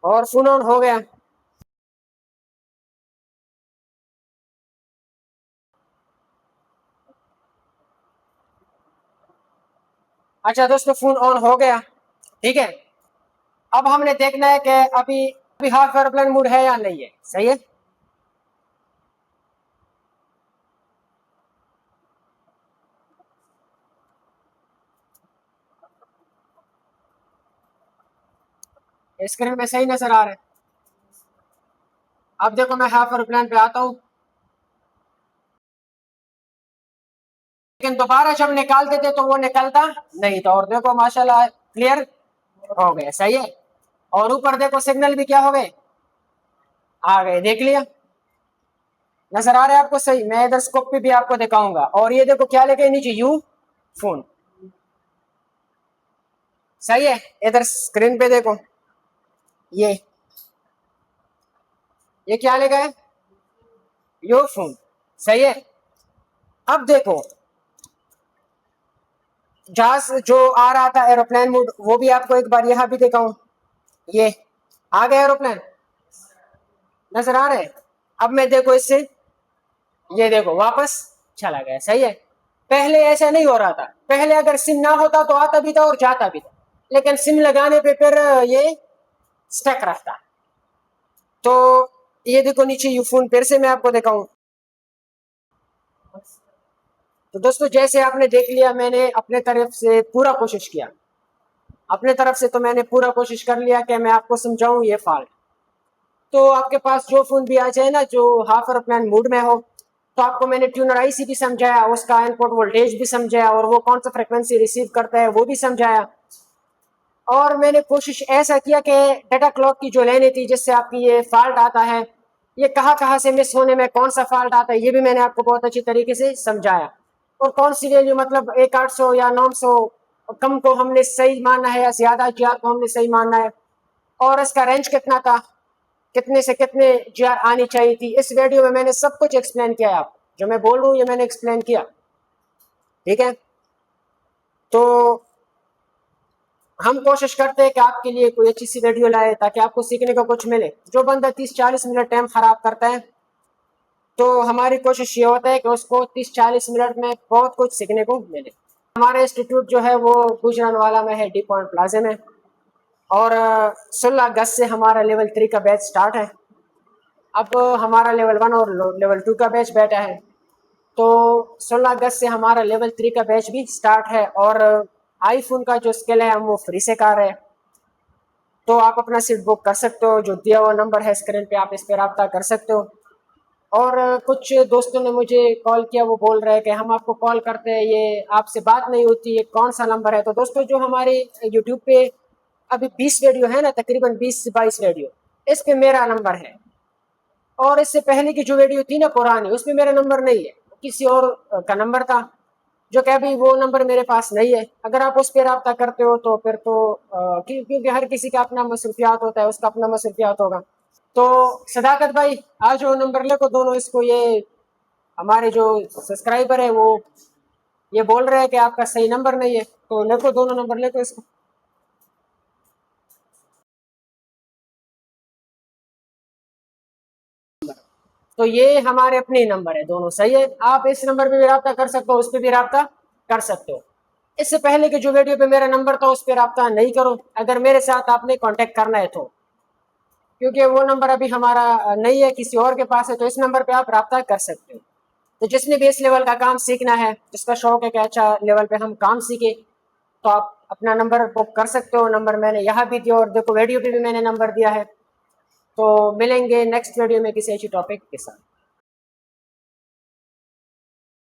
और फोन ऑन हो गया। अच्छा दोस्तों फोन ऑन हो गया, ठीक है। अब हमने देखना है कि अभी अभी हाफ एयरप्लेन मोड है या नहीं है, सही है। स्क्रीन में सही नजर आ रहा है। अब देखो मैं हाफ एयरप्लेन पे आता हूँ, लेकिन दोबारा जब निकाल देते तो वो निकलता नहीं था, और देखो माशाल्लाह क्लियर हो गए, सही है। और ऊपर देखो सिग्नल भी क्या हो गए, आ गए, देख लिया, नजर आ रहा है आपको सही। मैं इधर स्कोप पे भी आपको दिखाऊंगा। और ये देखो क्या लिखे नीचे, यू फोन, सही है। इधर स्क्रीन पे देखो ये क्या लिखा है, यो फोन, सही है। अब देखो जहाज जो आ रहा था एरोप्लेन मोड, वो भी आपको एक बार यहाँ भी दिखाऊं, ये आ गया एरोप्लेन, नजर आ रहे हैं। अब मैं देखो इससे, ये देखो वापस चला गया, सही है। पहले ऐसा नहीं हो रहा था, पहले अगर सिम ना होता तो आता भी था और जाता भी था, लेकिन सिम लगाने पे फिर ये स्टक रहता। तो ये देखो नीचे यू फोन, फिर से मैं आपको दिखाऊं। तो दोस्तों जैसे आपने देख लिया, मैंने अपने तरफ से पूरा कोशिश किया, अपने तरफ से तो मैंने पूरा कोशिश कर लिया कि मैं आपको समझाऊं ये फॉल्ट। तो आपके पास जो फोन भी आ जाए ना, जो हाफ एरोप्लेन मोड में हो, तो आपको मैंने ट्यूनर आईसी भी समझाया, उसका इनपुट वोल्टेज भी समझाया, और वो कौन सा फ्रिक्वेंसी रिसीव करता है वो भी समझाया। और मैंने कोशिश ऐसा किया कि डाटा क्लॉक की जो लाइनें थी जिससे आपकी ये फॉल्ट आता है, ये कहाँ कहाँ से मिस होने में कौन सा फॉल्ट आता है, ये भी मैंने आपको बहुत अच्छी तरीके से समझाया। और कौन सी वैल्यू, मतलब 1800 या 900 कम को हमने सही मानना है या ज्यादा जीआर को हमने सही मानना है, और इसका रेंज कितना था, कितने से कितने जीआर आनी चाहिए थी। इस वीडियो में मैंने सब कुछ एक्सप्लेन किया है आपको, जो मैं बोल रहा हूँ ये मैंने एक्सप्लेन किया, ठीक है। तो हम कोशिश करते हैं कि आपके लिए कोई अच्छी सी वीडियो लाए ताकि आपको सीखने को कुछ मिले। जो बंदा 30-40 मिनट टाइम खराब करता है, तो हमारी कोशिश ये होता है कि उसको 30-40 मिनट में बहुत कुछ सीखने को मिले। हमारा इंस्टीट्यूट जो है वो गुजरानवाला में है, डी पॉइंट प्लाजा में, और 16 अगस्त से हमारा लेवल 3 का बैच स्टार्ट है। अब हमारा लेवल 1 और लेवल 2 का बैच बैठा है, तो 16 अगस्त से हमारा लेवल 3 का बैच भी स्टार्ट है। और आईफोन का जो स्किल है हम वो फ्री से कर रहे हैं, तो आप अपना सीट बुक कर सकते हो। जो दिया हुआ नंबर है स्क्रीन पे, आप इस पर रब्ता कर सकते हो। और कुछ दोस्तों ने मुझे कॉल किया, वो बोल रहे हैं कि हम आपको कॉल करते हैं, ये आपसे बात नहीं होती, ये कौन सा नंबर है। तो दोस्तों जो हमारे यूट्यूब पे अभी 20 वीडियो है ना, तकरीबन 20 से 22 वीडियो, इस पे मेरा नंबर है। और इससे पहले की जो वीडियो थी ना पुरानी, उसमें मेरा नंबर नहीं है, किसी और का नंबर था, जो कि अभी वो नंबर मेरे पास नहीं है। अगर आप उस पर रब्ता करते हो तो फिर तो क्योंकि हर किसी का अपना मसरूफियात होता है, उसका अपना मसरूफियात होगा। तो सदाकत भाई, आज वो नंबर ले को दोनों, इसको ये हमारे जो सब्सक्राइबर है वो ये बोल रहे हैं कि आपका सही नंबर नहीं है, तो लेको दोनों नंबर लेको इसको। तो ये हमारे अपने नंबर है, दोनों सही है। आप इस नंबर पे भी रब्ता कर सकते हो, उस पर भी रब्ता कर सकते हो। इससे पहले के जो वीडियो पे मेरा नंबर था उस पर रब्ता नहीं करो, अगर मेरे साथ आपने कांटेक्ट करना है तो, क्योंकि वो नंबर अभी हमारा नहीं है, किसी और के पास है। तो इस नंबर पे आप रब्ता कर सकते हो। तो जिसने भी इस लेवल का काम सीखना है, जिसका शौक है कि अच्छा लेवल पे हम काम सीखे, तो आप अपना नंबर बुक कर सकते हो। नंबर मैंने यहाँ भी दिया, और देखो वीडियो पे भी मैंने नंबर दिया है। तो मिलेंगे नेक्स्ट वीडियो में किसी अच्छी टॉपिक के साथ।